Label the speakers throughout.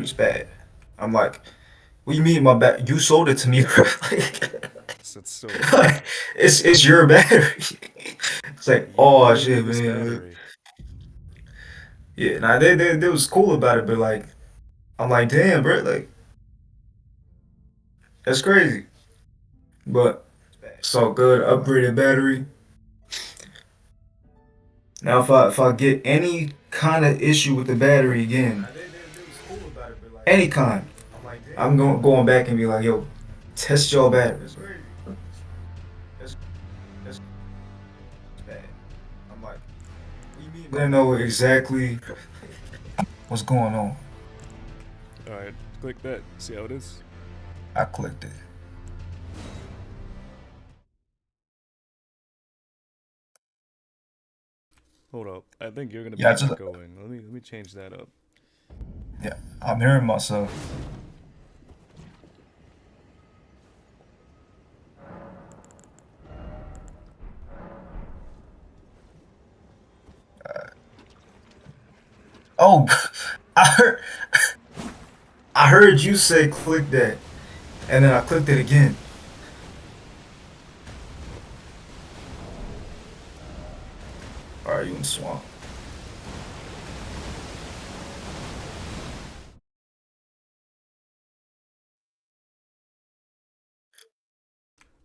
Speaker 1: battery's bad. I'm like, what do you mean my bat? You sold it to me, bro. Like,
Speaker 2: It's so weird.
Speaker 1: it's your battery. It's like,
Speaker 2: You
Speaker 1: oh
Speaker 2: gave me
Speaker 1: shit,
Speaker 2: this
Speaker 1: man.
Speaker 2: battery.
Speaker 1: Yeah, nah, they was cool about it, but like, I'm like, damn, bro, like, that's crazy. But it's all good. Upgraded battery. Now, if I get any kind of issue with the battery again, any kind, I'm going back and be like, yo, test your batteries, bro. That's bad. I'm like, I don't know exactly what's going on.
Speaker 2: Alright, click that. See how it is?
Speaker 1: I clicked it.
Speaker 2: Hold up. I think you're gonna
Speaker 1: Yeah, I
Speaker 2: be
Speaker 1: just
Speaker 2: echoing. Let me change that up.
Speaker 1: yeah, I'm hearing myself. Oh, I heard I heard you say click that, and then I clicked it again. All right, you in the swamp?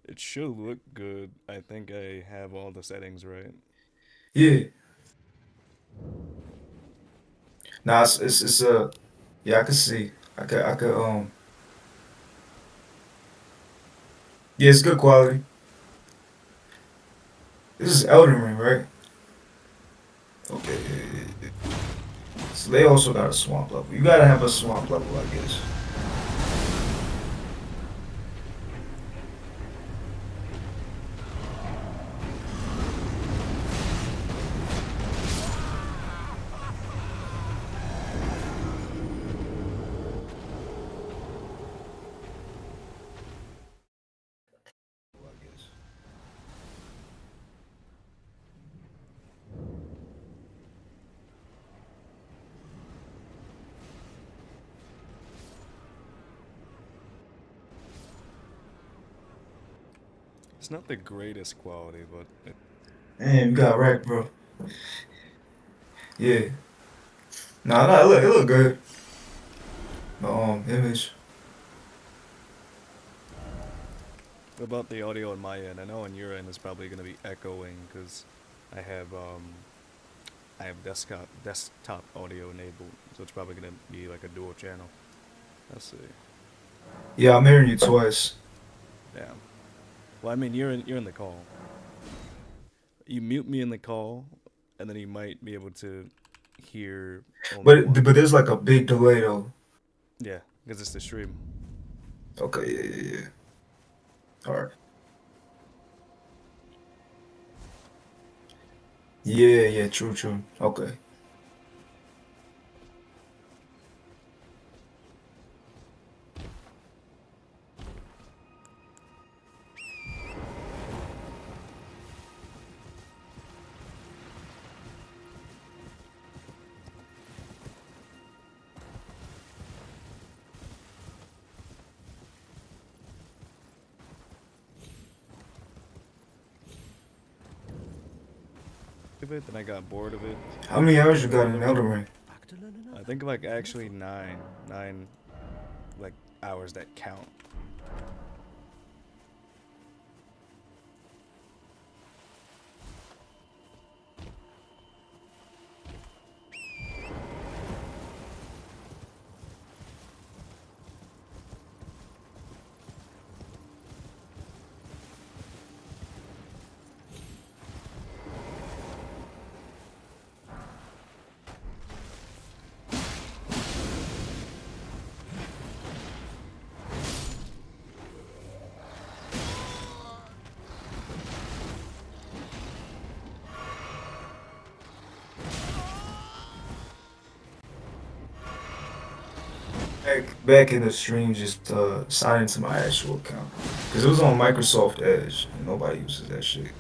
Speaker 2: It should look good. I think I have all the settings right.
Speaker 1: Yeah. Nah, it's yeah, I could see. I could yeah, it's good quality. This is Elden Ring, right? Okay, yeah. So they also got a swamp level. You gotta have a swamp level, I guess.
Speaker 2: It's not the greatest quality, but
Speaker 1: Damn, you got wrecked, bro. Yeah. Nah, it look good. The image.
Speaker 2: about the audio on my end, I know on your end it's probably gonna be echoing because I have um I have desktop audio enabled, so it's probably gonna be like a dual channel. Let's see.
Speaker 1: Yeah, I'm hearing you twice.
Speaker 2: Yeah. Well, I mean, you're in the call. You mute me in the call, and then you might be able to hear only
Speaker 1: But
Speaker 2: one.
Speaker 1: there's like a big delay though.
Speaker 2: Yeah, because it's the stream.
Speaker 1: Okay, yeah. All right. Yeah, true. Okay.
Speaker 2: Of it, then I got bored of it.
Speaker 1: How many hours you
Speaker 2: Played
Speaker 1: got in
Speaker 2: Elden
Speaker 1: Elden
Speaker 2: Ring.
Speaker 1: Ring?
Speaker 2: I think like actually nine like hours that count.
Speaker 1: Back in the stream, just sign into my actual account because it was on Microsoft Edge and nobody uses that shit.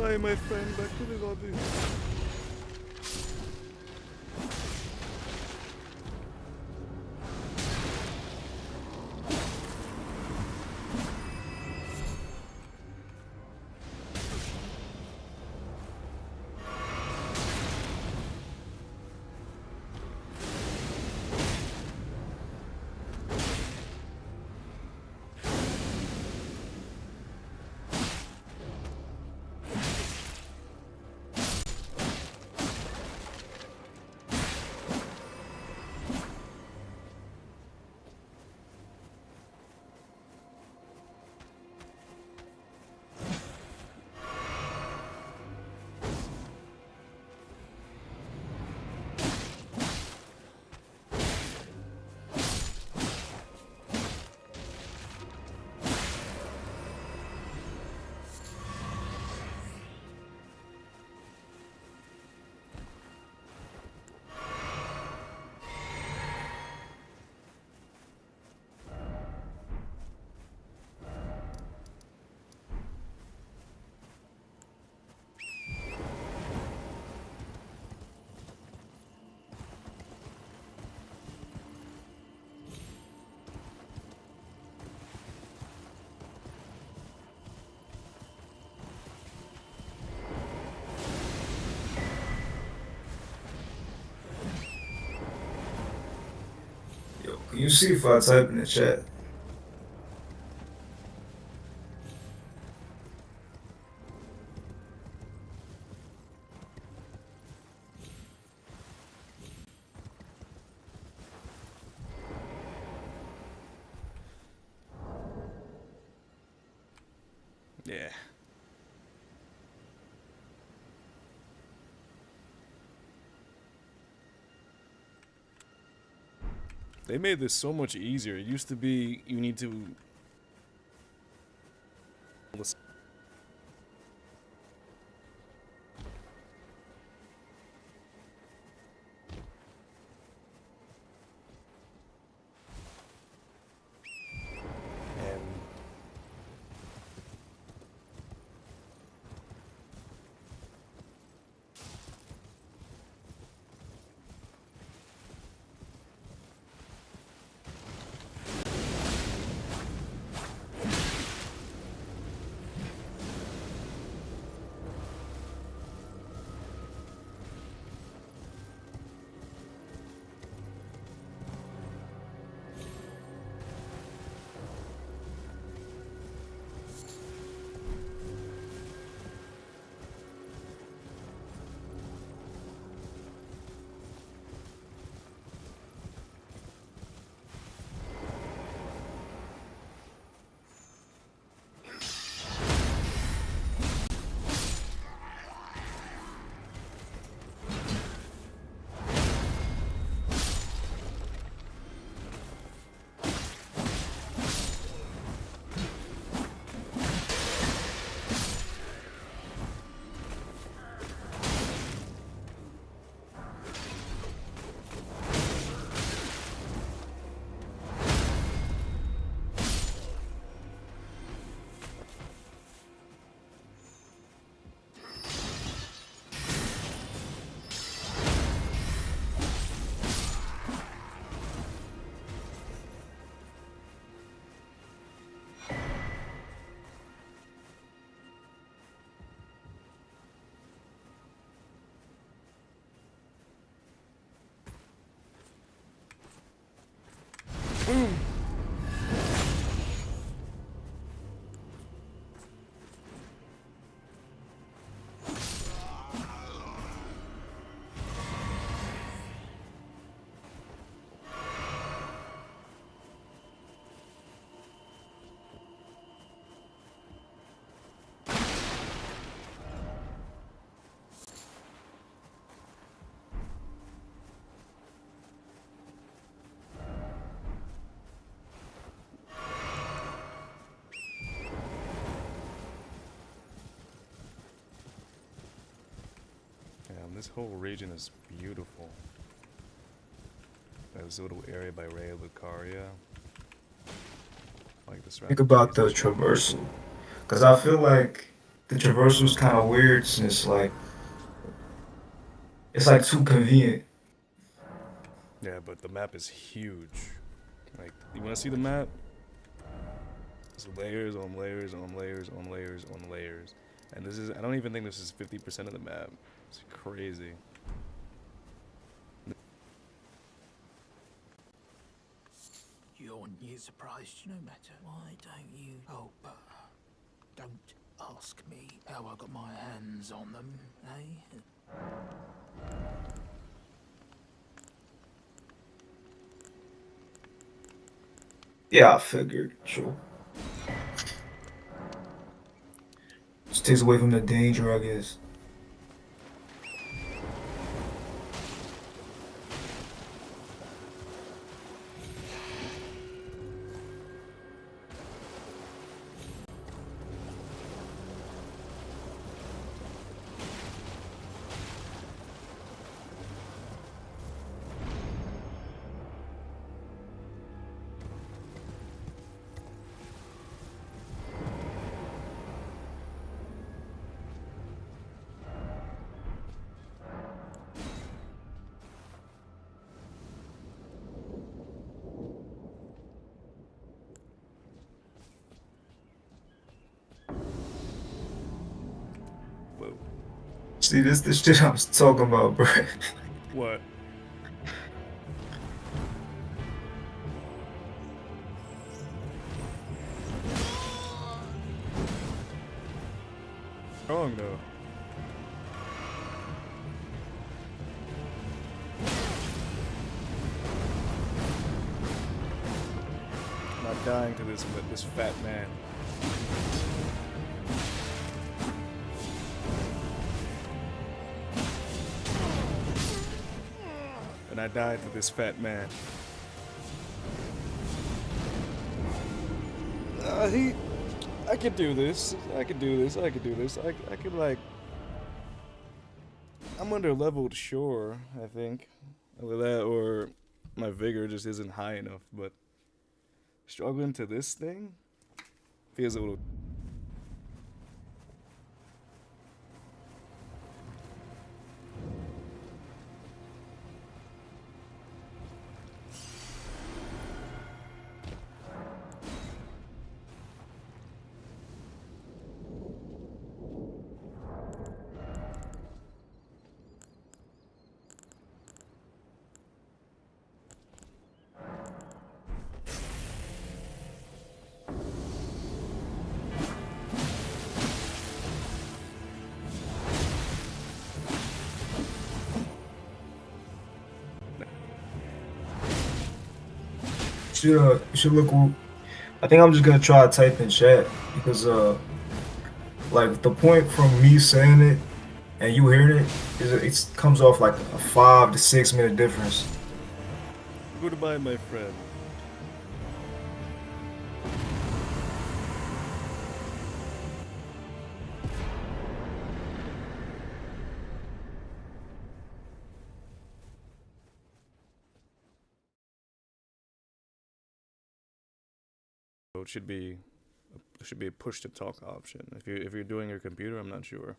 Speaker 2: Bye, my friend. Back to the lobby.
Speaker 1: Yo, can you see if I type in the chat?
Speaker 2: Yeah. They made this so much easier. It used to be you need to and this whole region is beautiful. There's a little area by Ray Lucaria. Like this
Speaker 1: Think
Speaker 2: rapid
Speaker 1: about the
Speaker 2: transition.
Speaker 1: traversal, because I feel like the traversal is kind of weird since like it's like too convenient.
Speaker 2: Yeah, but the map is huge. Like, you want to see the map? It's layers on layers on layers on layers on layers. And this is, I don't even think this is 50% of the map. It's crazy.
Speaker 3: You're near surprised, no matter. Why don't you? Oh, but don't ask me how I got my hands on them, eh?
Speaker 1: Yeah, I figured. Sure. Just takes away from the danger, I guess.
Speaker 2: Whoa.
Speaker 1: See, this the shit I was talking about, bro.
Speaker 2: What? Wrong though. I'm not dying to this fat man. And I died to this fat man. I could do this. I could do this. I could do this. I could like. I'm under leveled, sure. I think. Either that or my vigor just isn't high enough. But struggling to this thing feels a little.
Speaker 1: You should look. I think I'm just gonna try to type in chat because like the point from me saying it and you hearing it is it comes off like a 5 to 6 minute difference.
Speaker 2: Goodbye, my friend. So it should be a push to talk option. If you're doing your computer, I'm not sure.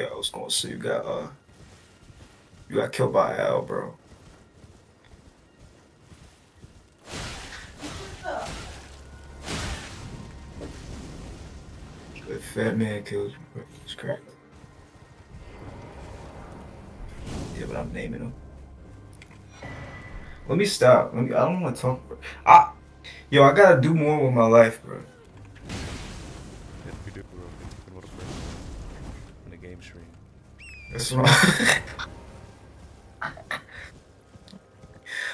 Speaker 1: Yeah, I was gonna say you got killed by Al, bro. The fat man killed you, bro. It's crazy. Yeah, but I'm naming him. Let me stop. Let me. I don't want to talk, bro. Yo, I gotta do more with my life, bro.
Speaker 2: Yes, we do, bro. It's fucking what a bro. In a game stream.
Speaker 1: That's wrong.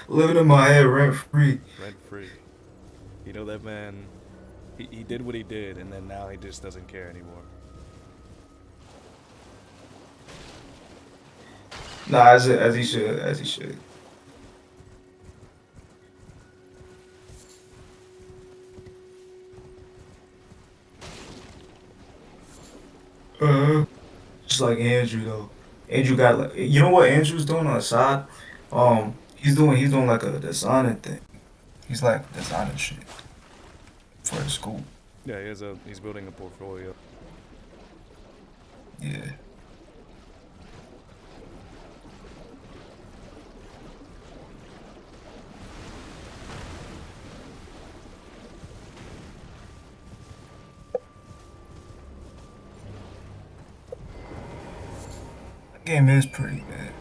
Speaker 1: Living in my head rent free.
Speaker 2: Rent free. You know that man, he did what he did, and then now he just doesn't care anymore.
Speaker 1: Nah, as he should, as he should. Uh, just like Andrew though. Andrew got like, you know what Andrew's doing on the side? He's doing like a designing thing. He's like designing shit for the school.
Speaker 2: Yeah, he's building a portfolio.
Speaker 1: Yeah. That game is pretty bad.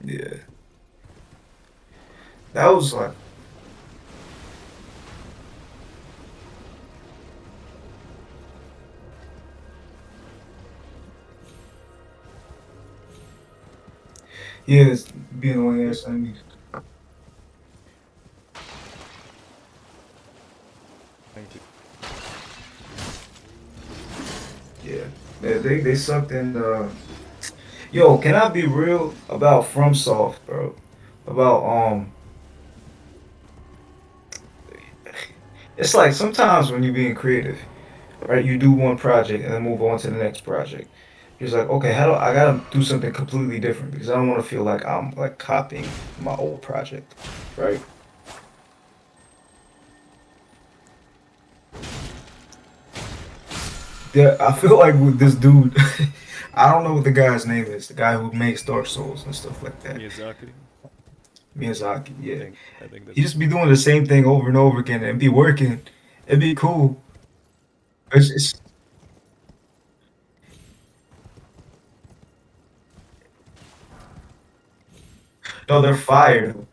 Speaker 1: Yeah. That was like, yeah, it's being on
Speaker 2: Yep.
Speaker 1: ass enemies.
Speaker 2: Thank you.
Speaker 1: Yeah. They sucked in yo, can I be real about FromSoft, bro? About it's like sometimes when you're being creative, right? You do one project and then move on to the next project. You're just like, okay, how do I gotta do something completely different because I don't want to feel like I'm like copying my old project, right? Yeah, I feel like with this dude, I don't know what the guy's name is, the guy who makes Dark Souls and stuff like that.
Speaker 2: Miyazaki.
Speaker 1: Miyazaki,
Speaker 2: I
Speaker 1: yeah.
Speaker 2: think I think
Speaker 1: He
Speaker 2: that's
Speaker 1: just be doing the same thing over and over again and be working. It'd be cool. It's no, they're fired.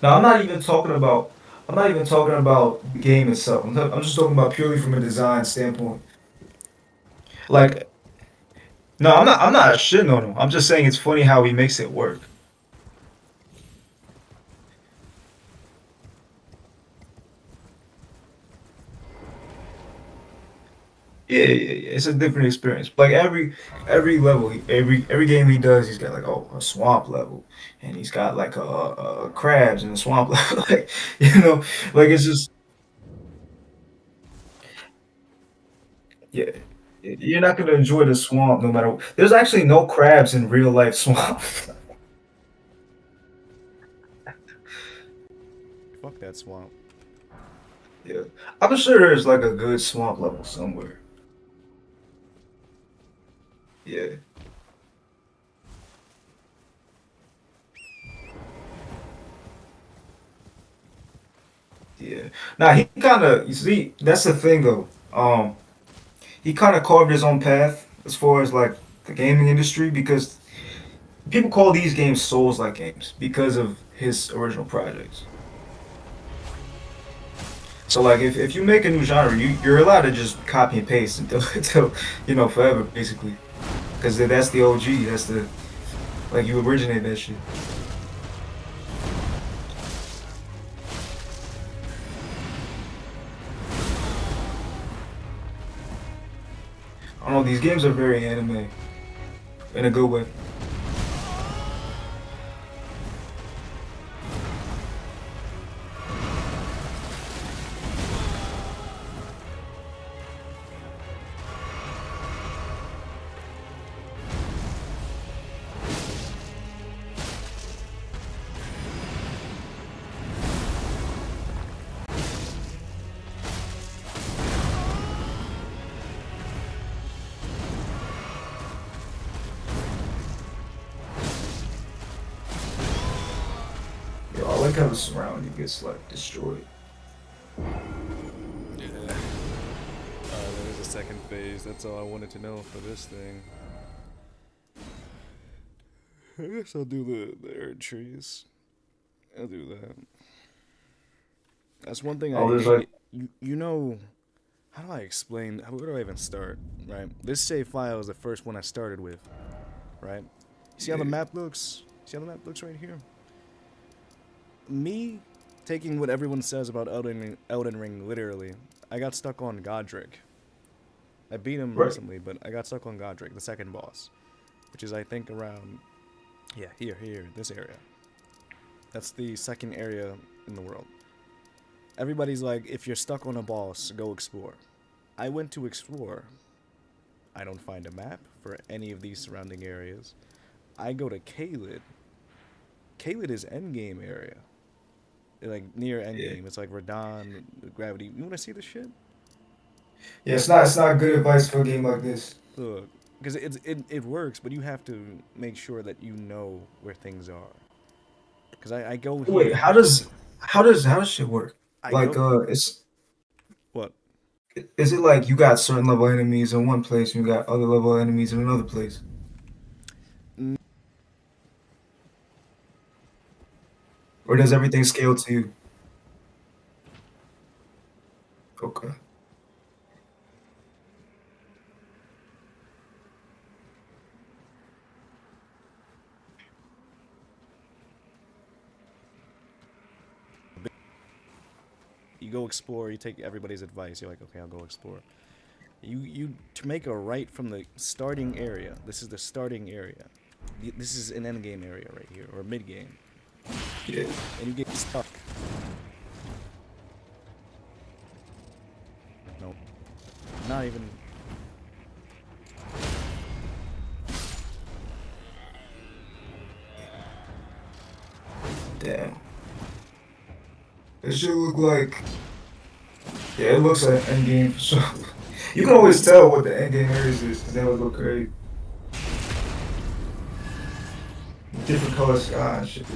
Speaker 1: No, I'm not even talking about the game itself. I'm just talking about purely from a design standpoint. Like, no, I'm not shitting on him. I'm just saying it's funny how he makes it work. Yeah, yeah, yeah. It's a different experience. Like every level, every game he does, he's got like a swamp level, and he's got like a crabs in the swamp level. Like like it's just yeah. You're not gonna enjoy the swamp no matter. There's actually no crabs in real life swamp.
Speaker 2: fuck that swamp.
Speaker 1: Yeah, I'm sure there's like a good swamp level somewhere. Yeah, yeah. Now he kind of, you see, that's the thing though. He kind of carved his own path as far as like the gaming industry because people call these games Souls-like games because of his original projects. So like if you make a new genre, you're allowed to just copy and paste until until forever basically because that's the OG. That's the like you originate that shit. I don't know. These games are very anime in a good way. because the surrounding gets like destroyed.
Speaker 2: Yeah. There's a second phase. That's all I wanted to know for this thing. I guess I'll do the earth trees. I'll do that. That's one thing I
Speaker 1: Oh, there's
Speaker 2: hate.
Speaker 1: like
Speaker 2: You know, how do I explain? Where do I even start? Right. This save file is the first one I started with. Right. See how the
Speaker 1: yeah,
Speaker 2: map looks? See how the map looks right here? Me taking what everyone says about Elden Ring literally. I got stuck on Godric. I beat him
Speaker 1: right.
Speaker 2: recently, but I got stuck on Godric, the second boss, which is I think around here, this area. That's the second area in the world. Everybody's like, if you're stuck on a boss, go explore. I went to explore. I don't find a map for any of these surrounding areas. I go to Caelid. Caelid is endgame area. Like near
Speaker 1: Yeah,
Speaker 2: endgame. It's like Radon, Gravity. You wanna see this shit?
Speaker 1: yeah. It's not good advice for a game like this.
Speaker 2: Look, because it works, but you have to make sure that you know where things are. Because I go
Speaker 1: Wait,
Speaker 2: here.
Speaker 1: how does shit work?
Speaker 2: I
Speaker 1: Like,
Speaker 2: go
Speaker 1: it's
Speaker 2: what?
Speaker 1: is it like you got certain level enemies in one place and you got other level enemies in another place, or does everything scale to you? Okay.
Speaker 2: You go explore. You take everybody's advice. You're like, okay, I'll go explore. You to make a right from the starting area. This is the starting area. This is an end game area right here, or mid game,
Speaker 1: Yeah.
Speaker 2: and you get stuck. No, not even.
Speaker 1: Damn. It should look like yeah, it looks like end game for sure. You can always tell what the end game areas is because they would look great. Different color sky and shit.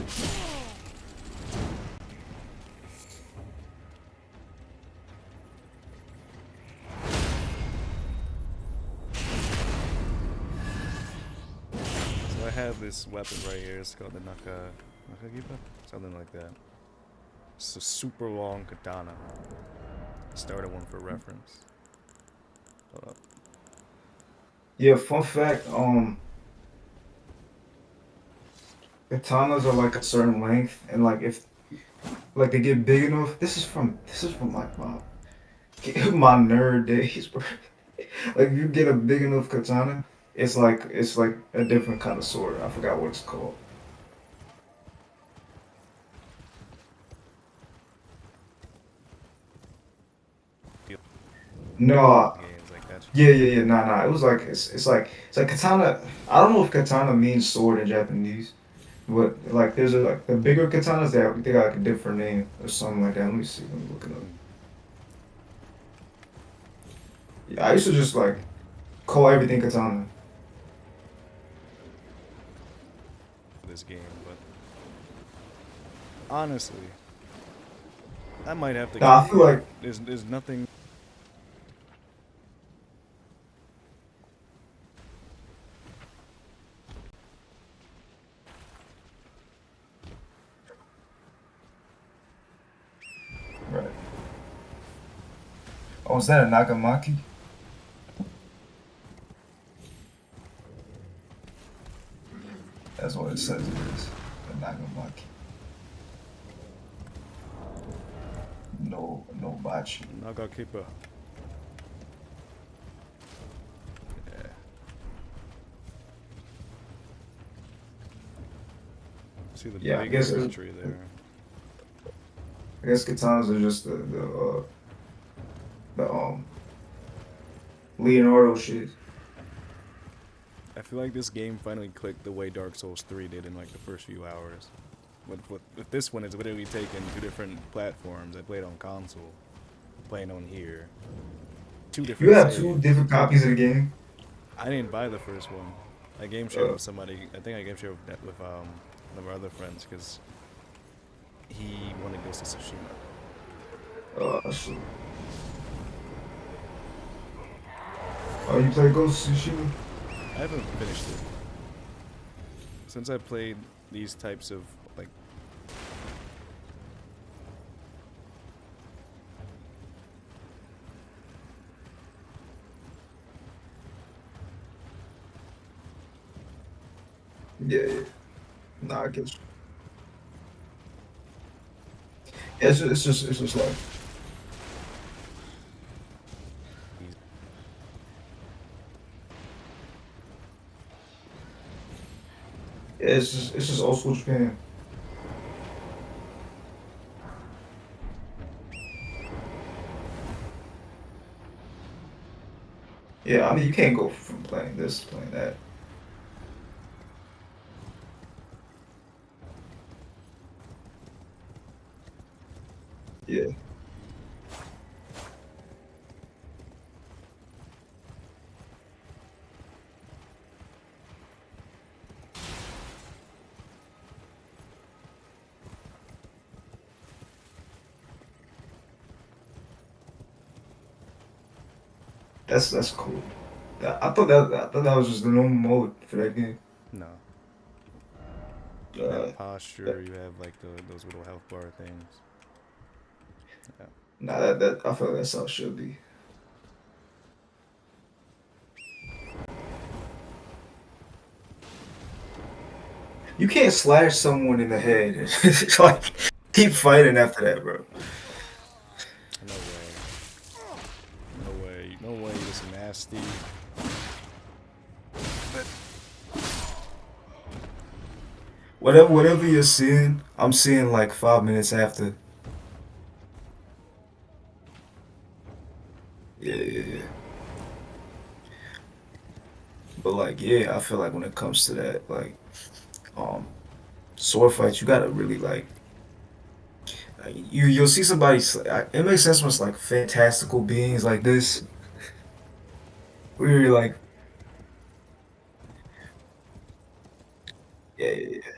Speaker 2: So I have this weapon right here. It's called the Nakagipa, something like that. It's a super long katana. Started one for reference. Hold up.
Speaker 1: Yeah, fun fact, katanas are like a certain length and like if like they get big enough, this is from like my nerd days, bro. Like if you get a big enough katana, it's like a different kind of sword. I forgot what it's called.
Speaker 2: Feel
Speaker 1: No,
Speaker 2: games like that.
Speaker 1: yeah. Nah. It was like it's like katana. I don't know if katana means sword in Japanese, but like there's a like the bigger katanas they got like a different name or something like that. Let me see. Let me look it up.
Speaker 2: Mm.
Speaker 1: Yeah, I used to just like call everything katana.
Speaker 2: This game, but honestly, I might have to
Speaker 1: Nah,
Speaker 2: keep
Speaker 1: I feel
Speaker 2: it.
Speaker 1: like
Speaker 2: There's nothing.
Speaker 1: right. Oh, is that a Nagamaki? That's what it says it is. A Nagamaki. No bachi.
Speaker 2: Nagakipa. Yeah. See the
Speaker 1: Yeah,
Speaker 2: big earth tree there.
Speaker 1: I guess katanas are just the Leonardo shit.
Speaker 2: I feel like this game finally clicked the way Dark Souls 3 did in like the first few hours. But with this one, it's literally taken two different platforms. I played on console, playing on here. Two
Speaker 1: You
Speaker 2: different
Speaker 1: have two
Speaker 2: saves.
Speaker 1: different copies of the game.
Speaker 2: I didn't buy the first one. I game shared
Speaker 1: Uh,
Speaker 2: with somebody. I think I game shared with one of our other friends because he wanted Ghost of Tsushima.
Speaker 1: I see. Oh, you play Ghost of Tsushima?
Speaker 2: I haven't finished it. Since I played these types of like
Speaker 1: Yeah, yeah. Nah, I guess. Yeah, it's just like
Speaker 2: these
Speaker 1: yeah, it's just old school Japan. Yeah, I mean you can't go from playing this to playing that. Yeah, that's cool. I thought that was just the normal mode for that game.
Speaker 2: no. You have
Speaker 1: Uh,
Speaker 2: posture,
Speaker 1: that,
Speaker 2: you have like those little health bar things. Yeah.
Speaker 1: nah, that I feel like that's how it should be. You can't slash someone in the head. It's like keep fighting after that, bro.
Speaker 2: No way. No way. No way. This is nasty.
Speaker 1: Whatever you're seeing, I'm seeing like 5 minutes after. Yeah, yeah, yeah. But like, yeah, I feel like when it comes to that, like, um, sword fights, you gotta really like you'll see somebody. It makes sense when it's like fantastical beings like this, where you're like, yeah, yeah, yeah.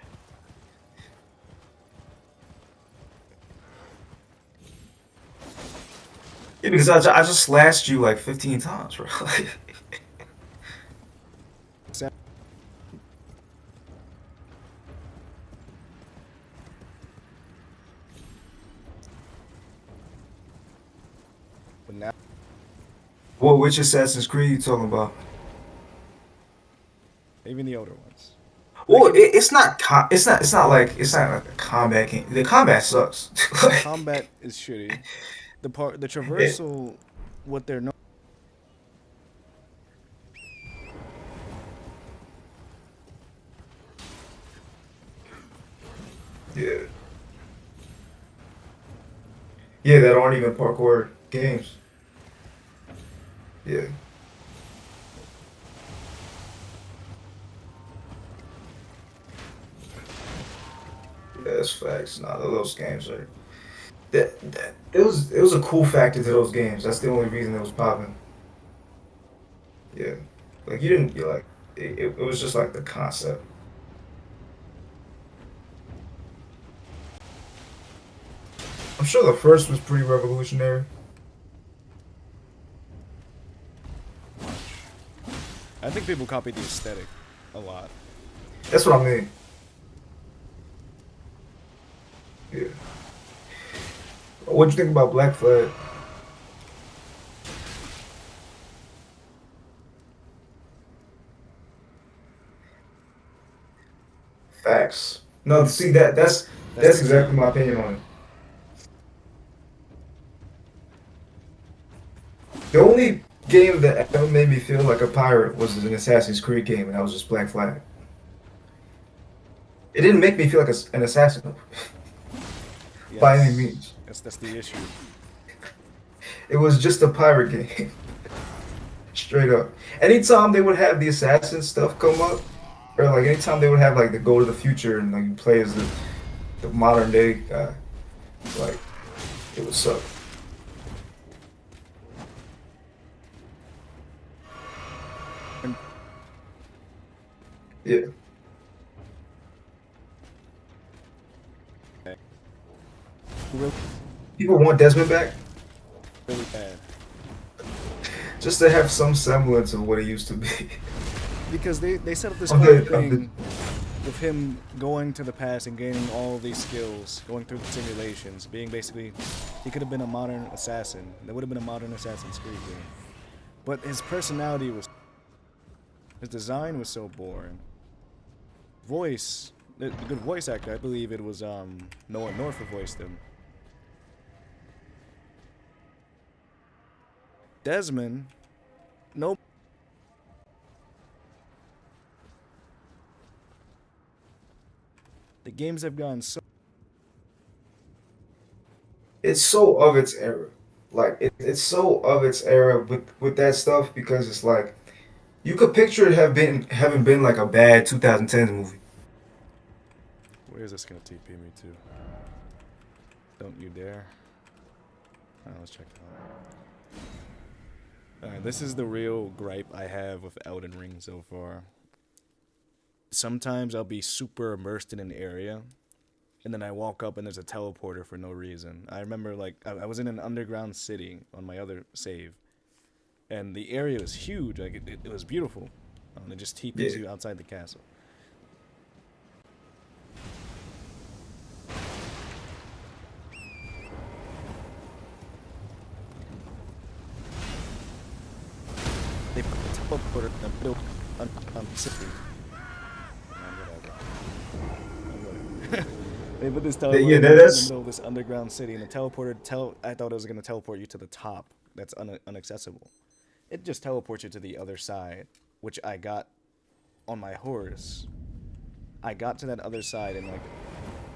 Speaker 1: Yeah, because I just slashed you like 15 times, bro.
Speaker 2: But now,
Speaker 1: What which Assassin's Creed you talking about?
Speaker 2: even the older ones. They
Speaker 1: Well,
Speaker 2: can be.
Speaker 1: it's not like a combat game. The combat sucks.
Speaker 2: The
Speaker 1: Like,
Speaker 2: combat is shitty. The
Speaker 1: it,
Speaker 2: traversal, what they're known.
Speaker 1: yeah, yeah, that aren't even parkour games. Yeah, yeah, that's facts. Nah, those games are that it was a cool factor to those games. That's the only reason it was popping. Yeah, like you didn't you like it was just like the concept. I'm sure the first was pretty revolutionary.
Speaker 2: I think people copied the aesthetic a lot.
Speaker 1: That's what I mean. Yeah. What'd you think about Black Flag? Facts. No, see
Speaker 2: That's
Speaker 1: that's
Speaker 2: the
Speaker 1: exactly
Speaker 2: key.
Speaker 1: my opinion on it. The only game that ever made me feel like a pirate was an Assassin's Creed game, and that was just Black Flag. It didn't make me feel like an assassin by any
Speaker 2: Yes,
Speaker 1: means.
Speaker 2: that's the issue.
Speaker 1: It was just a pirate game, straight up. Anytime they would have the assassin stuff come up, or like anytime they would have like the go to the future and like you play as the modern day guy, like it would suck. Yeah.
Speaker 2: really,
Speaker 1: People want Desmond back
Speaker 2: really bad.
Speaker 1: just to have some semblance of what it used to be.
Speaker 2: Because they set up this
Speaker 1: Of
Speaker 2: whole
Speaker 1: the
Speaker 2: thing with him going to the past and gaining all these skills, going through the simulations, being basically, he could have been a modern assassin. There would have been a modern Assassin's Creed game. But his personality was, his design was so boring. Voice, the good voice actor, I believe it was Noah North who voiced him. Desmond, nope. The games have gone so.
Speaker 1: it's so of its era. Like it's so of its era with that stuff because it's like you could picture it having been like a bad 2010s movie.
Speaker 2: Where is this gonna TP me to? Don't you dare. Alright, let's check it out. Alright, this is the real gripe I have with Elden Ring so far. Sometimes I'll be super immersed in an area, and then I walk up and there's a teleporter for no reason. I remember, like, I was in an underground city on my other save, and the area was huge. Like, it was beautiful. It just TPs you outside the castle. They put the teleporter in the middle of the city. They put this teleporter
Speaker 1: Yeah,
Speaker 2: in the
Speaker 1: that's
Speaker 2: middle of this underground city, and the teleporter I thought it was going to teleport you to the top. That's inaccessible. It just teleports you to the other side, which I got on my horse. I got to that other side in like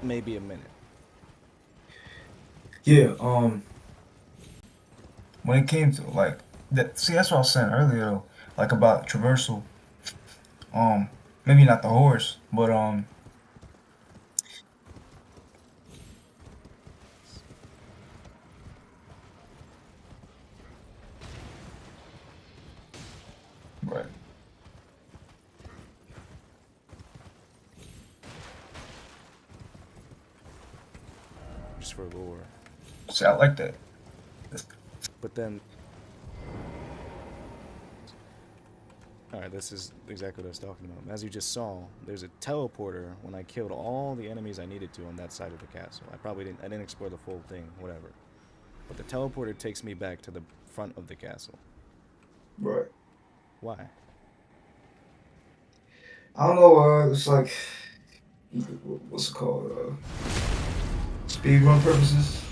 Speaker 2: maybe a minute.
Speaker 1: yeah. When it came to like that, see, that's what I was saying earlier, though, like about traversal. Maybe not the horse, but right.
Speaker 2: Just for lore.
Speaker 1: See, I like that.
Speaker 2: But then, alright, this is exactly what I was talking about. As you just saw, there's a teleporter when I killed all the enemies I needed to on that side of the castle. I didn't explore the full thing, whatever. But the teleporter takes me back to the front of the castle.
Speaker 1: Right.
Speaker 2: Why?
Speaker 1: I don't know. It's like what's it called? Speed run purposes.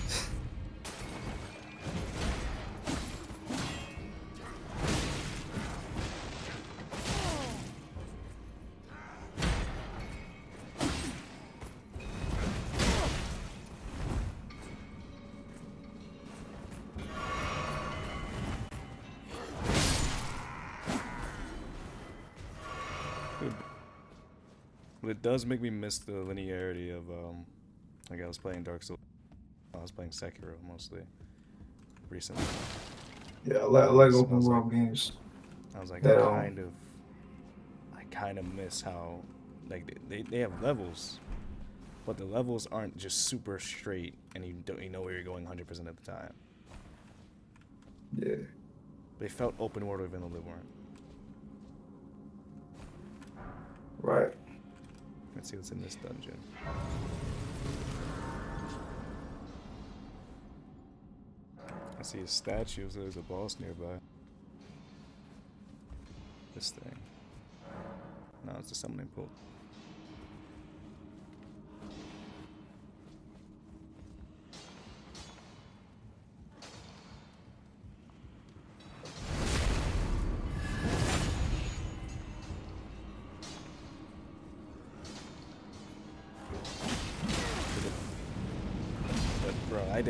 Speaker 2: But it does make me miss the linearity of, like I was playing Dark Souls. I was playing Sekiro mostly recently.
Speaker 1: Yeah, I like
Speaker 2: So
Speaker 1: open world games.
Speaker 2: I was like,
Speaker 1: That,
Speaker 2: I kind of miss how, like, they have levels, but the levels aren't just super straight, and you know where you're going 100% of the time.
Speaker 1: Yeah.
Speaker 2: They felt open world even though they weren't.
Speaker 1: Right.
Speaker 2: Let's see what's in this dungeon. I see a statue, so there's a boss nearby. This thing. No, it's the summoning pool. But bro, I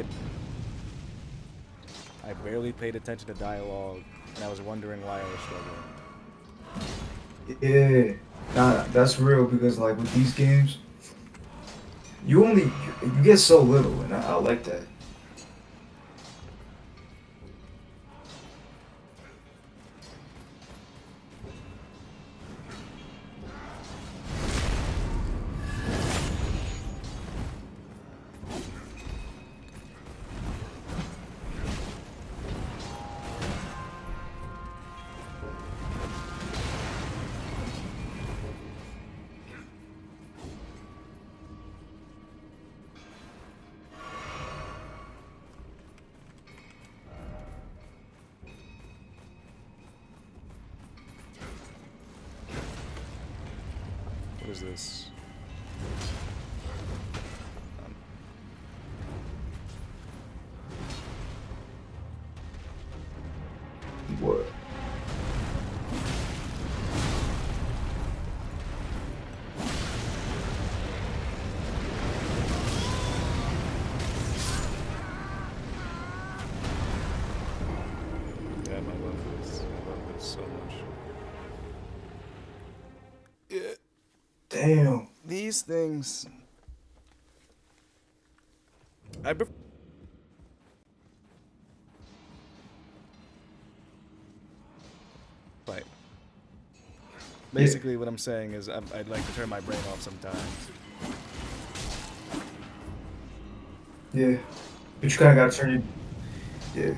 Speaker 2: barely paid attention to dialogue, and I was wondering why I was struggling.
Speaker 1: Yeah. Nah, that's real because like with these games, you get so little, and I like that.
Speaker 2: is this?
Speaker 1: What?
Speaker 2: Damn, I love this. I love this so much. Yeah,
Speaker 1: Damn.
Speaker 2: these things. I prefer. Right. Basically, what I'm saying is I'd like to turn my brain off sometimes.
Speaker 1: Yeah. But you kind of gotta turn your. Yeah.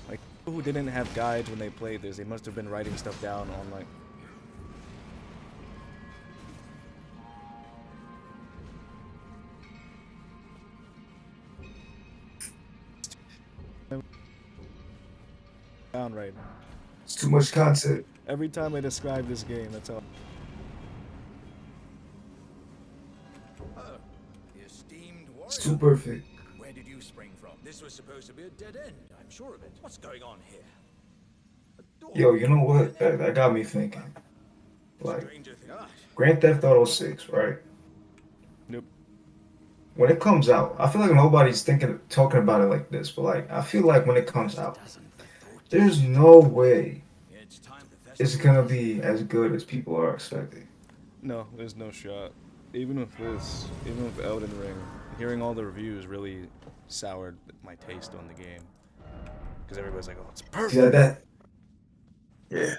Speaker 2: Like people who didn't have guides when they played this, they must have been writing stuff down on like. Down right now.
Speaker 1: It's too much content.
Speaker 2: Every time I describe this game, that's all.
Speaker 3: Oh, the esteemed warrior.
Speaker 1: It's too perfect.
Speaker 3: Where did you spring from? This was supposed to be a dead end, I'm sure of it. What's going on here? A door.
Speaker 1: Yo, you know what? That got me thinking. Like,
Speaker 3: Stranger thing. Gosh.
Speaker 1: Grand Theft Auto 6, right?
Speaker 2: Nope.
Speaker 1: When it comes out, I feel like nobody's talking about it like this, but like, I feel like when it comes out, there's no way
Speaker 3: It's time the
Speaker 1: it's
Speaker 3: festival.
Speaker 1: gonna be as good as people are expecting.
Speaker 2: No, there's no shot. Even with this, even with Elden Ring, hearing all the reviews really soured my taste on the game. Because everybody's like, "Oh, it's perfect."
Speaker 1: Yeah, that. Yeah.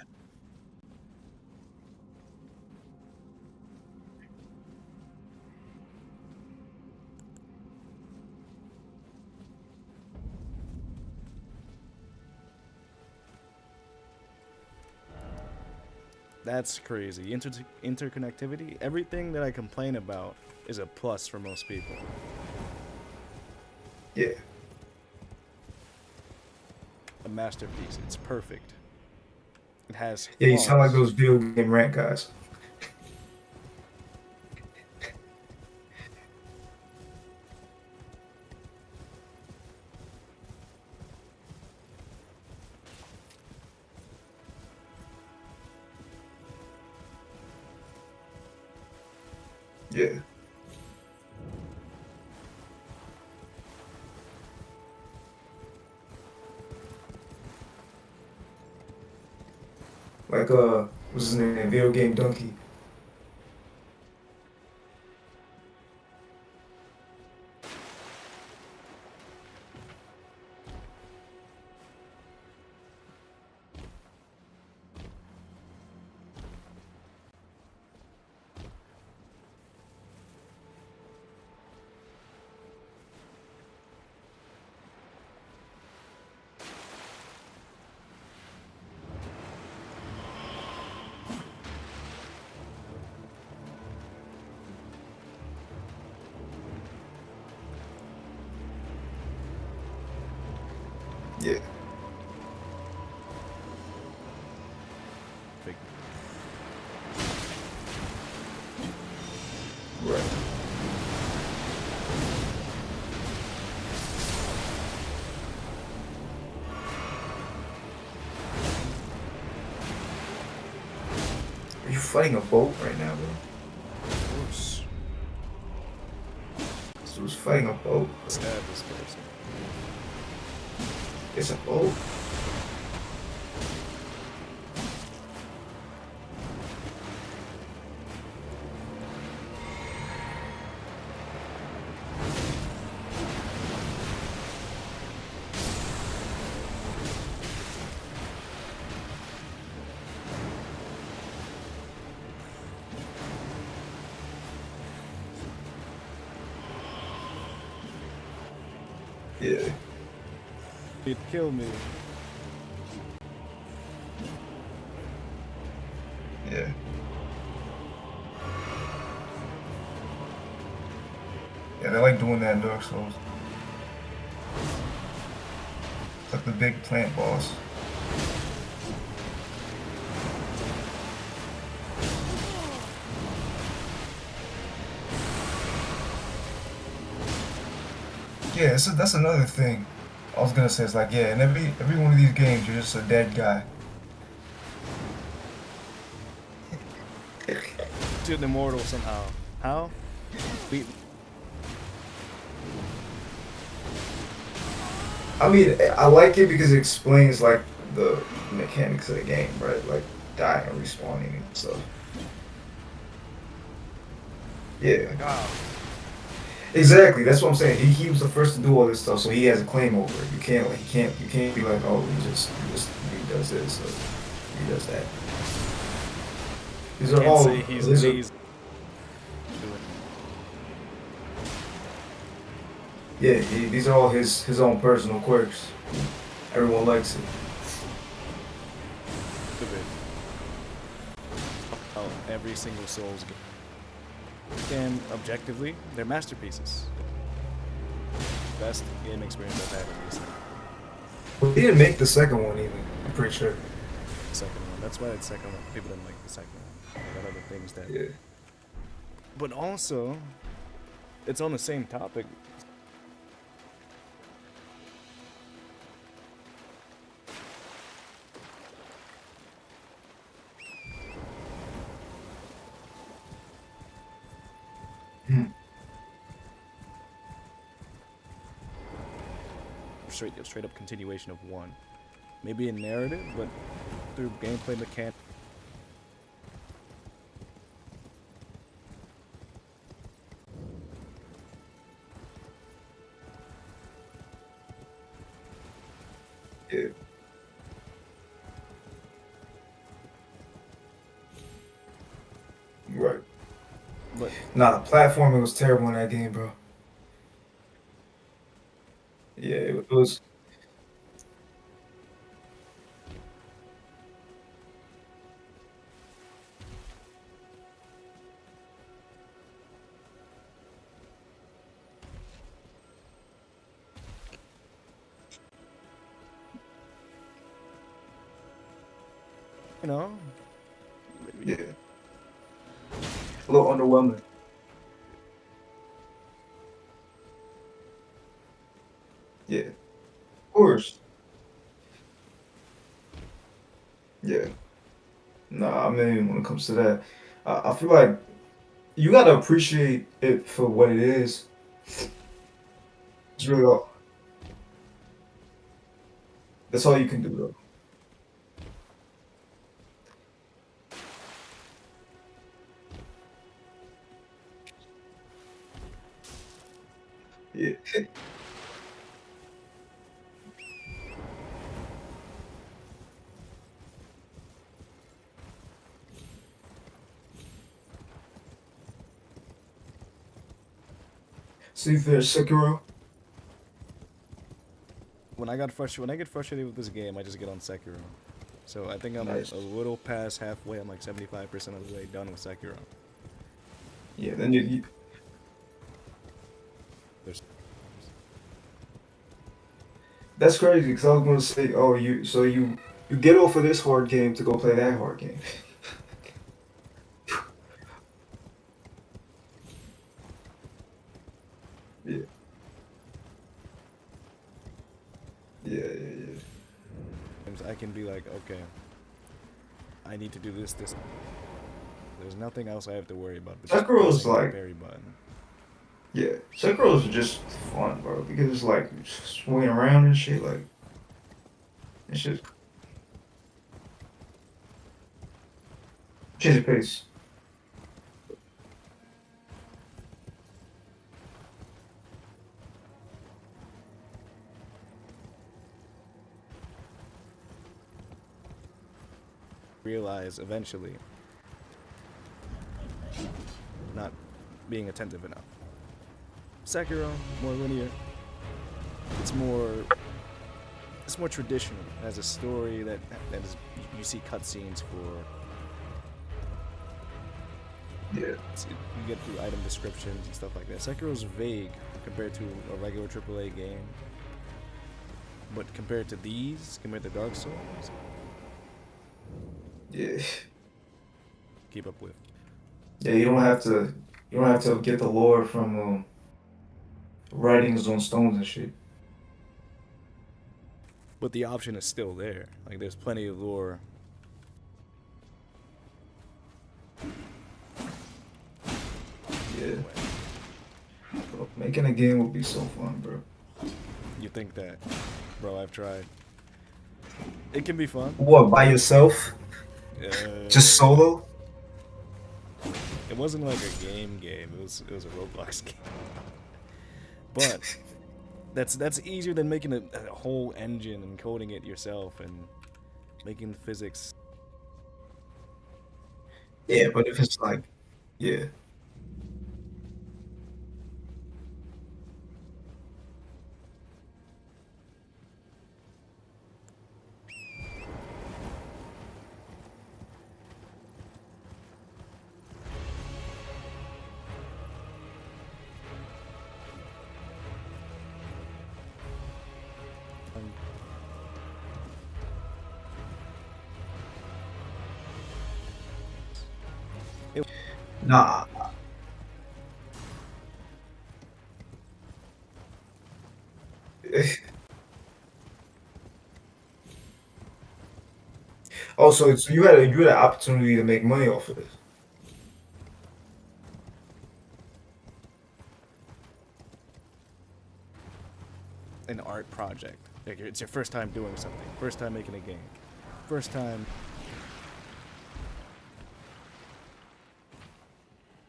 Speaker 2: That's crazy. Interconnectivity, everything that I complain about is a plus for most people.
Speaker 1: Yeah.
Speaker 2: A masterpiece. It's perfect. It has
Speaker 1: Yeah, you sound like
Speaker 2: flaws.
Speaker 1: those video game rant guys. Yeah. Like, what's his name? Video game donkey. Yeah.
Speaker 2: Big-
Speaker 1: Right. Are you fighting a boat right now, bro?
Speaker 2: Of course.
Speaker 1: This dude's fighting a boat.
Speaker 2: Stab this person.
Speaker 1: It's a boat. Yeah.
Speaker 2: He'd kill me.
Speaker 1: Yeah. Yeah, they like doing that in Dark Souls. It's like the big plant boss. Yeah, that's another thing. I was gonna say it's like yeah, in every one of these games, you're just a dead guy.
Speaker 2: To the immortal somehow. How? We
Speaker 1: I mean, I like it because it explains like the mechanics of the game, right? Like dying and respawning and stuff. Yeah,
Speaker 2: like ah,
Speaker 1: exactly. That's what I'm saying. He was the first to do all this stuff, so he has a claim over it. You can't like you can't be like, oh, he does this or he does that. These are
Speaker 2: can't
Speaker 1: all
Speaker 2: say he's
Speaker 1: these are
Speaker 2: lazy. Doing
Speaker 1: yeah, these are all his own personal quirks. Everyone likes it.
Speaker 2: it. Oh, every single Souls game. And objectively, they're masterpieces. Best game experience I've had in recent.
Speaker 1: But he didn't make the second one even. I'm pretty sure.
Speaker 2: Second one. That's why the second one. People didn't like the second one. They got other things that.
Speaker 1: Yeah.
Speaker 2: But also, it's on the same topic.
Speaker 1: Hmm.
Speaker 2: Straight up continuation of one. Maybe a narrative, but through gameplay mechanics.
Speaker 1: Yeah. Right.
Speaker 2: But
Speaker 1: Nah, the platforming was terrible in that game, bro. Yeah, it was.
Speaker 2: you know,
Speaker 1: Yeah. A little underwhelming. Yeah. Of course. Yeah. Nah, I mean, when it comes to that, I feel like you gotta appreciate it for what it is. It's really all. That's all you can do, though. Yeah. See, there's Sekiro.
Speaker 2: when I get frustrated with this game, I just get on Sekiro. So I think I'm
Speaker 1: Nice.
Speaker 2: a little past halfway. I'm like 75% of the way done with Sekiro.
Speaker 1: Yeah. Then you
Speaker 2: There's
Speaker 1: that's crazy because I was gonna say, oh, you get off of this hard game to go play that hard game. Yeah. Yeah. Yeah. Yeah.
Speaker 2: times I can be like, okay, I need to do this. There's nothing else I have to worry about but just
Speaker 1: Sekiro's
Speaker 2: pressing the
Speaker 1: like,
Speaker 2: parry button.
Speaker 1: yeah, Sekiro's just fun, bro, because it's like swinging around and shit. Like, it's just change the pace.
Speaker 2: Realize eventually not being attentive enough. Sekiro, more linear. It's more traditional. It has a story that is you see cutscenes for.
Speaker 1: Yeah,
Speaker 2: You get through item descriptions and stuff like that. Sekiro's vague compared to a regular AAA game, but compared to Dark Souls,
Speaker 1: yeah,
Speaker 2: keep up with.
Speaker 1: yeah. You don't have to get the lore from writings on stones and shit.
Speaker 2: But the option is still there. Like there's plenty of lore.
Speaker 1: Yeah, bro, making a game would be so fun, bro.
Speaker 2: You think that, bro? I've tried. It can be fun.
Speaker 1: What, by yourself? Just
Speaker 2: Uh,
Speaker 1: solo?
Speaker 2: it wasn't like a game. It was a Roblox game. But that's easier than making a whole engine and coding it yourself and making the physics.
Speaker 1: Yeah, but if it's like, yeah.
Speaker 2: Um, it,
Speaker 1: Nah. Oh, so you had an opportunity to make money off of this.
Speaker 2: an art project. Like it's your first time doing something. First time making a game. First time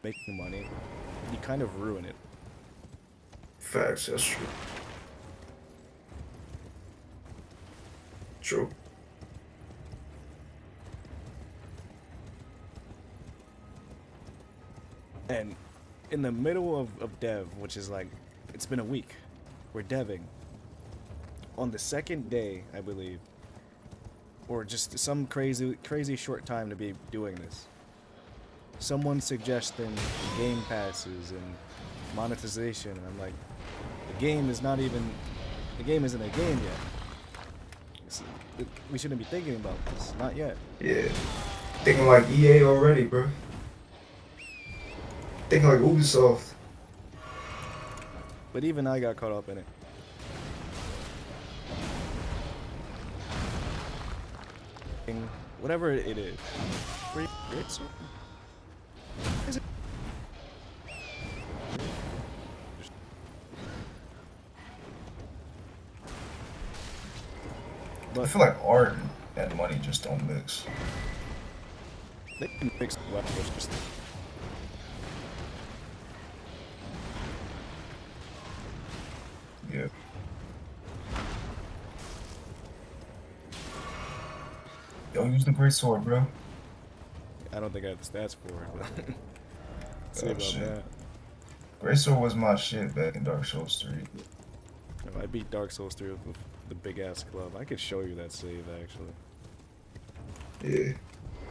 Speaker 2: making money. You kind of ruin it.
Speaker 1: Facts, that's true. True.
Speaker 2: And in the middle of dev, which is like, it's been a week, we're deving. On the second day, I believe, or just some crazy short time to be doing this, someone suggesting game passes and monetization, and I'm like, the game isn't a game yet. We shouldn't be thinking about this, not yet.
Speaker 1: Yeah. Thinking like EA already, bro. Thinking like Ubisoft.
Speaker 2: But even I got caught up in it. Whatever it is. It's, is it?
Speaker 1: I
Speaker 2: But
Speaker 1: feel like art and money just don't mix.
Speaker 2: they can fix weapons. Just
Speaker 1: Yeah. Yo, use the great sword, bro.
Speaker 2: I don't think I have the stats for it. But let's see
Speaker 1: Oh
Speaker 2: about
Speaker 1: shit.
Speaker 2: that.
Speaker 1: Great sword was my shit back in Dark Souls 3.
Speaker 2: If I beat Dark Souls 3 with the big ass club, I could show you that save actually.
Speaker 1: Yeah.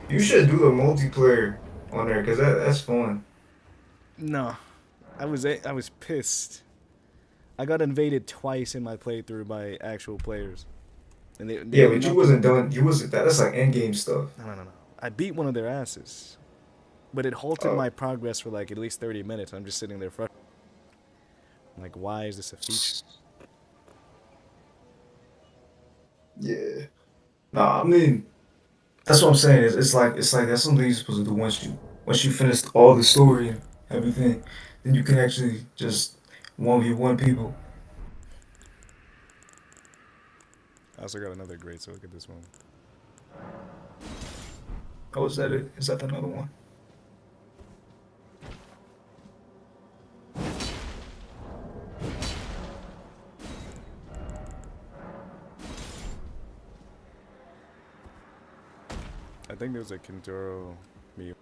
Speaker 1: You should do the multiplayer on there, cause that's fun.
Speaker 2: No, I was pissed. I got invaded twice in my playthrough by actual players, and they
Speaker 1: Yeah,
Speaker 2: had
Speaker 1: but you
Speaker 2: nothing.
Speaker 1: wasn't done. You wasn't that's like end game stuff.
Speaker 2: No. I beat one of their asses, but it halted
Speaker 1: Oh.
Speaker 2: my progress for like at least 30 minutes. I'm just sitting there frustrated. I'm like, why is this a feature?
Speaker 1: Yeah. Nah, I mean, that's what I'm saying. It's like that's something you're supposed to do once you finish all the story and everything, then you can actually just 1v1 people.
Speaker 2: I also got another great, so look at this one.
Speaker 1: Oh, is that it? Is that another one?
Speaker 2: I think there's a Kintaro me.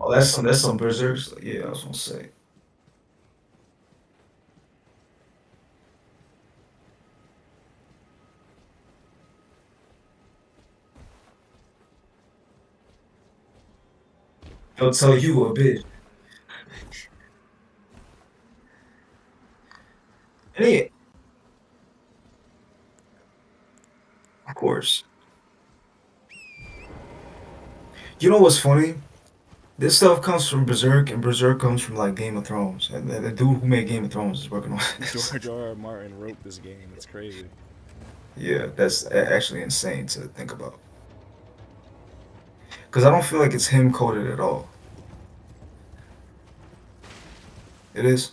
Speaker 1: Oh, that's some berserks. Yeah, I was gonna say. He'll tell you a bit. And yeah, of course. You know what's funny? This stuff comes from Berserk, and Berserk comes from like Game of Thrones. And the dude who made Game of Thrones is working on this.
Speaker 2: George R. R. Martin wrote this game. It's crazy.
Speaker 1: Yeah, that's actually insane to think about. Because I don't feel like it's him coded at all. It is.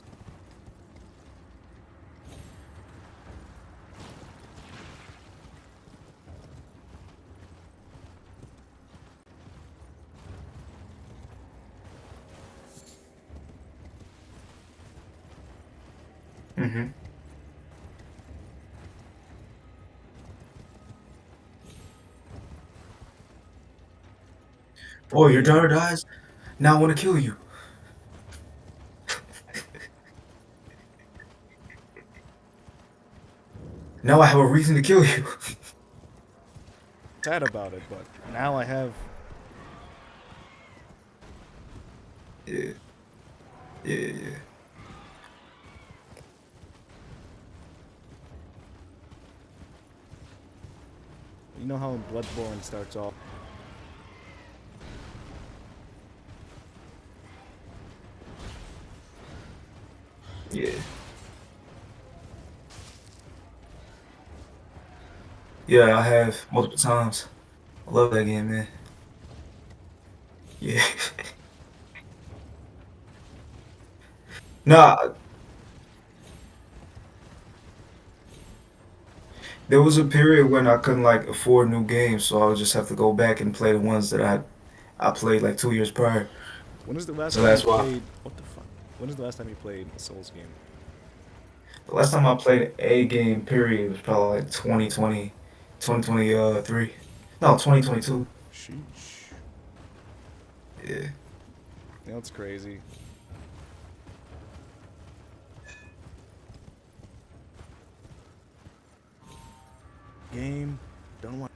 Speaker 1: Mm-hmm.
Speaker 2: For
Speaker 1: Oh, your
Speaker 2: me,
Speaker 1: daughter dies? Now I want to kill you. Now I have a reason to kill you.
Speaker 2: sad about it, but now I have.
Speaker 1: Yeah, yeah, yeah.
Speaker 2: You know how Bloodborne starts off.
Speaker 1: Yeah. Yeah, I have multiple times. I love that game, man. Yeah. Nah, there was a period when I couldn't like afford new games, so I would just have to go back and play the ones that I played like 2 years prior.
Speaker 2: When is the last
Speaker 1: So
Speaker 2: time you
Speaker 1: that's why.
Speaker 2: played? What the fuck? When is the last time you played a Souls game?
Speaker 1: The last time I played a game, period, was probably like 2020, 2023. No, 2022.
Speaker 2: Sheesh.
Speaker 1: Yeah.
Speaker 2: You know, it's crazy. Game. Don't want.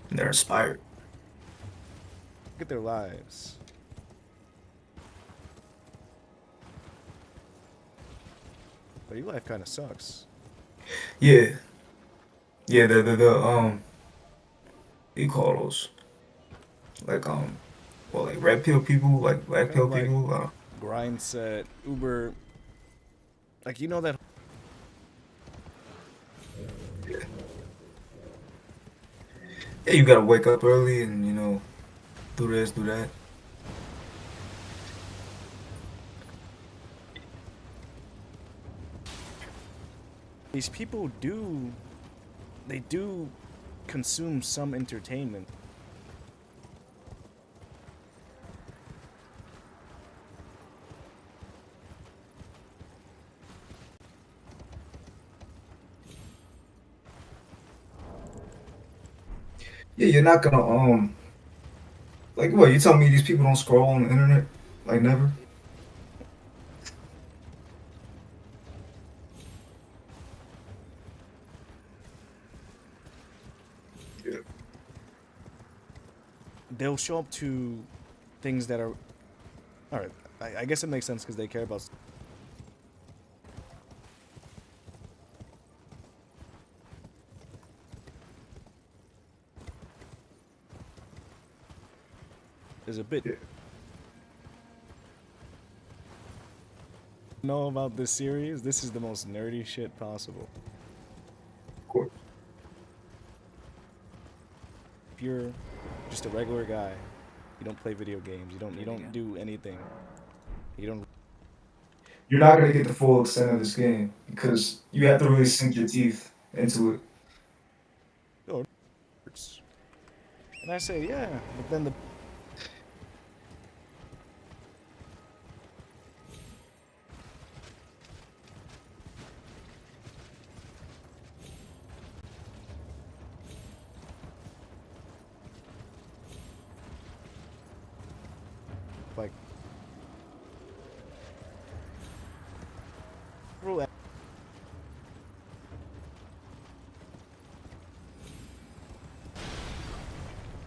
Speaker 1: And they're inspired.
Speaker 2: Look at their lives. But your life kind of sucks.
Speaker 1: Yeah. Yeah, the what do you call those? Like well, like red pill people, like black
Speaker 2: Kind of
Speaker 1: pill
Speaker 2: like
Speaker 1: people.
Speaker 2: grind set, Uber. Like, you know that.
Speaker 1: Yeah. Yeah, you gotta wake up early and do this, do that.
Speaker 2: These people do. They do consume some entertainment.
Speaker 1: Yeah, you're not gonna like what? You telling me these people don't scroll on the internet? Like never? Yeah.
Speaker 2: They'll show up to things that are. Alright, I guess it makes sense because they care about. Is a bit.
Speaker 1: Yeah.
Speaker 2: Know about this series? This is the most nerdy shit possible.
Speaker 1: Of course.
Speaker 2: If you're just a regular guy, you don't play video games, you don't do anything. You don't.
Speaker 1: You're not gonna get the full extent of this game because you have to really sink your teeth into it.
Speaker 2: Oh, it hurts. And I say, yeah, but then the like rule.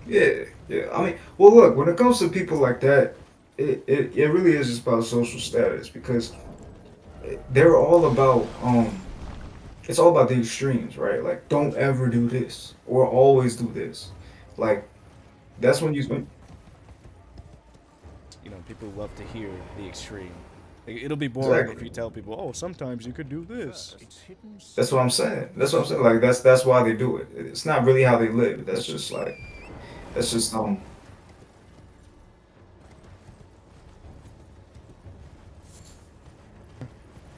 Speaker 1: Yeah, yeah. I mean, well, look, when it comes to people like that, it really is just about social status because they're all about it's all about the extremes, right? Like, don't ever do this or always do this. Like, that's when you.
Speaker 2: You know, people love to hear the extreme. It'll be boring if
Speaker 1: Exactly.
Speaker 2: you tell people, "Oh, sometimes you could do this."
Speaker 3: It's hidden
Speaker 1: That's what I'm
Speaker 3: somewhere.
Speaker 1: saying. That's what I'm saying. Like, that's why they do it. It's not really how they live. That's just like that's just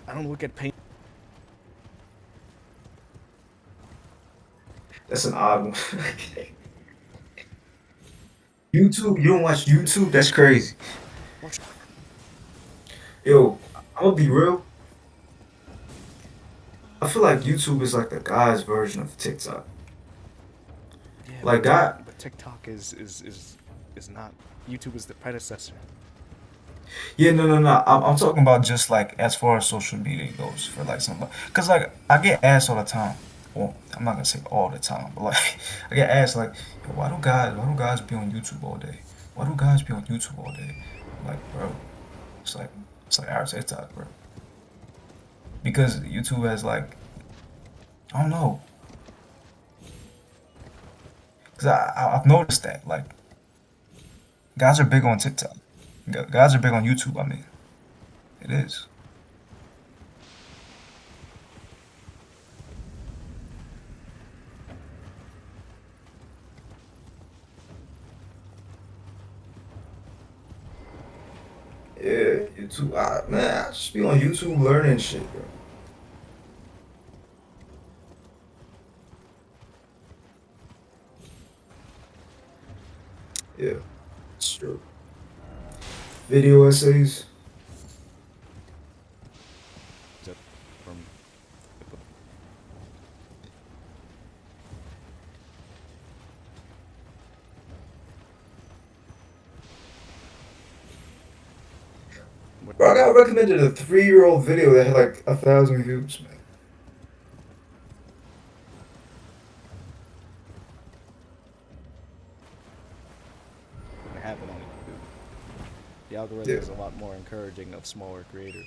Speaker 2: I don't look at pain.
Speaker 1: that's an odd one. YouTube, you don't watch YouTube? That's crazy.
Speaker 2: Watch.
Speaker 1: Yo, I'm gonna be real. I feel like YouTube is like the guy's version of TikTok.
Speaker 2: Yeah,
Speaker 1: Like God,
Speaker 2: but TikTok is not. YouTube is the predecessor.
Speaker 1: yeah, no. I'm talking about just like as far as social media goes for like somebody. Cause like I get asked all the time. Well, I'm not gonna say all the time, but like I get asked like, yo, why do guys be on YouTube all day? Why do guys be on YouTube all day? I'm like, bro, it's like it's like our TikTok, bro. Because YouTube has like I don't know. Cause I've noticed that like guys are big on TikTok. Guys are big on YouTube. I mean, it is. Yeah, YouTube. Man, I just be on YouTube learning shit, bro. Yeah, it's true. Video essays.
Speaker 2: From what
Speaker 1: Bro, I got recommended a 3-year-old video that had like 1,000 views, man.
Speaker 2: happened on YouTube. The algorithm
Speaker 1: Yeah,
Speaker 2: is a lot more encouraging of smaller creators.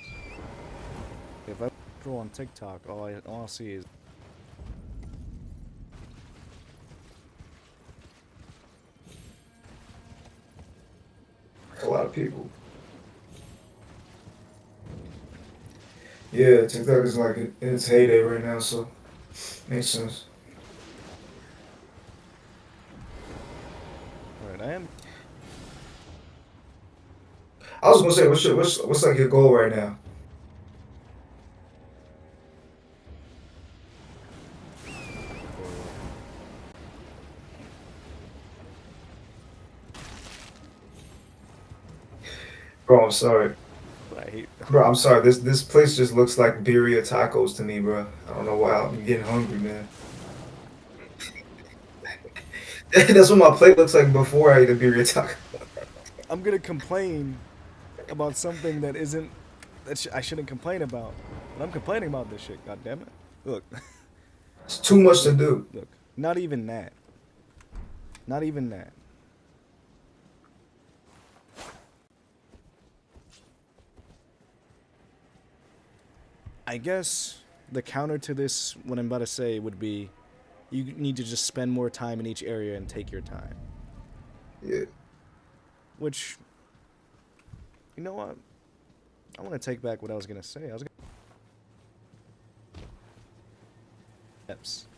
Speaker 2: If I scroll on TikTok, all I see is
Speaker 1: a lot of people. Yeah, TikTok is like in its heyday right now, so makes sense.
Speaker 2: alright. I am
Speaker 1: I was gonna say, what's like your goal right now?
Speaker 2: for,
Speaker 1: Bro, I'm sorry.
Speaker 2: but I hate.
Speaker 1: Bro, I'm sorry. This place just looks like birria tacos to me, bro. I don't know why. I'm getting hungry, man. That's what my plate looks like before I eat a birria taco.
Speaker 2: I'm gonna complain about something that isn't I shouldn't complain about, but I'm complaining about this shit. God damn it! Look,
Speaker 1: It's too much to
Speaker 2: look,
Speaker 1: do.
Speaker 2: look. Not even that. Not even that. I guess the counter to this, what I'm about to say, would be you need to just spend more time in each area and take your time.
Speaker 1: Yeah.
Speaker 2: Which, you know what? I want to take back what I was gonna say. I was gonna steps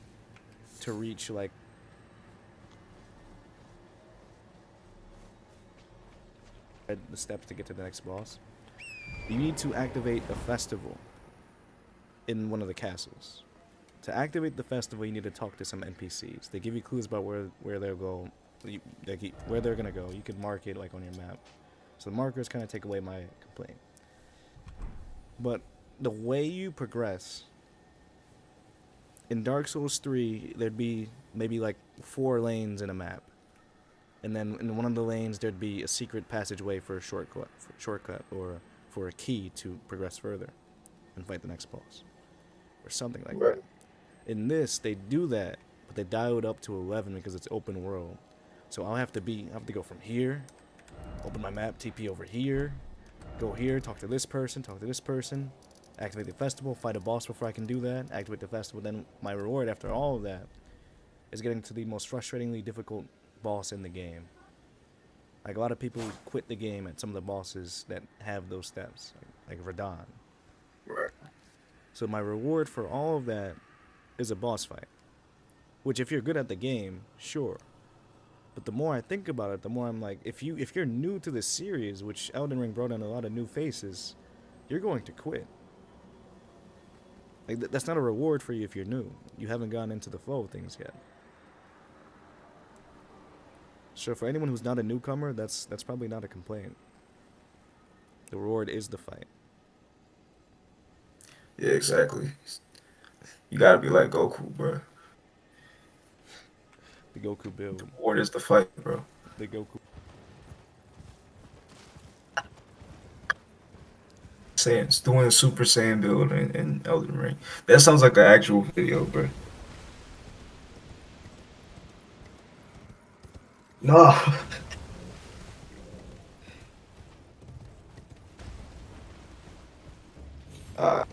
Speaker 2: to reach like the steps to get to the next boss. You need to activate a festival in one of the castles. To activate the festival, you need to talk to some NPCs. They give you clues about where they'll go, where they're gonna go. You could mark it like on your map. So the markers kind of take away my complaint. But the way you progress in Dark Souls 3, there'd be maybe like 4 lanes in a map, and then in one of the lanes there'd be a secret passageway for a shortcut, or for a key to progress further and fight the next boss, or something like
Speaker 1: Right.
Speaker 2: that. In this, they do that, but they dial it up to 11 because it's open world. So I have to go from here, open my map, TP over here, go here, talk to this person, activate the festival, fight a boss before I can do that, activate the festival. Then my reward after all of that is getting to the most frustratingly difficult boss in the game. Like a lot of people quit the game at some of the bosses that have those steps, like Radon.
Speaker 1: Right.
Speaker 2: So my reward for all of that is a boss fight. Which if you're good at the game, sure. But the more I think about it, the more I'm like, if you're new to this series, which Elden Ring brought in a lot of new faces, you're going to quit. Like that's not a reward for you if you're new. You haven't gotten into the flow of things yet. So for anyone who's not a newcomer, that's probably not a complaint. The reward is the fight.
Speaker 1: Yeah, exactly. You gotta be like Goku, bro.
Speaker 2: The Goku build.
Speaker 1: What is the fight, bro?
Speaker 2: The Goku.
Speaker 1: Saiyans doing a Super Saiyan build in Elden Ring. That sounds like an actual video, bro. No. uh,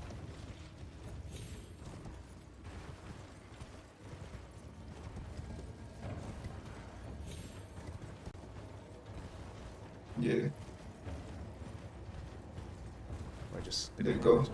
Speaker 1: yeah,
Speaker 2: I just
Speaker 1: there you go.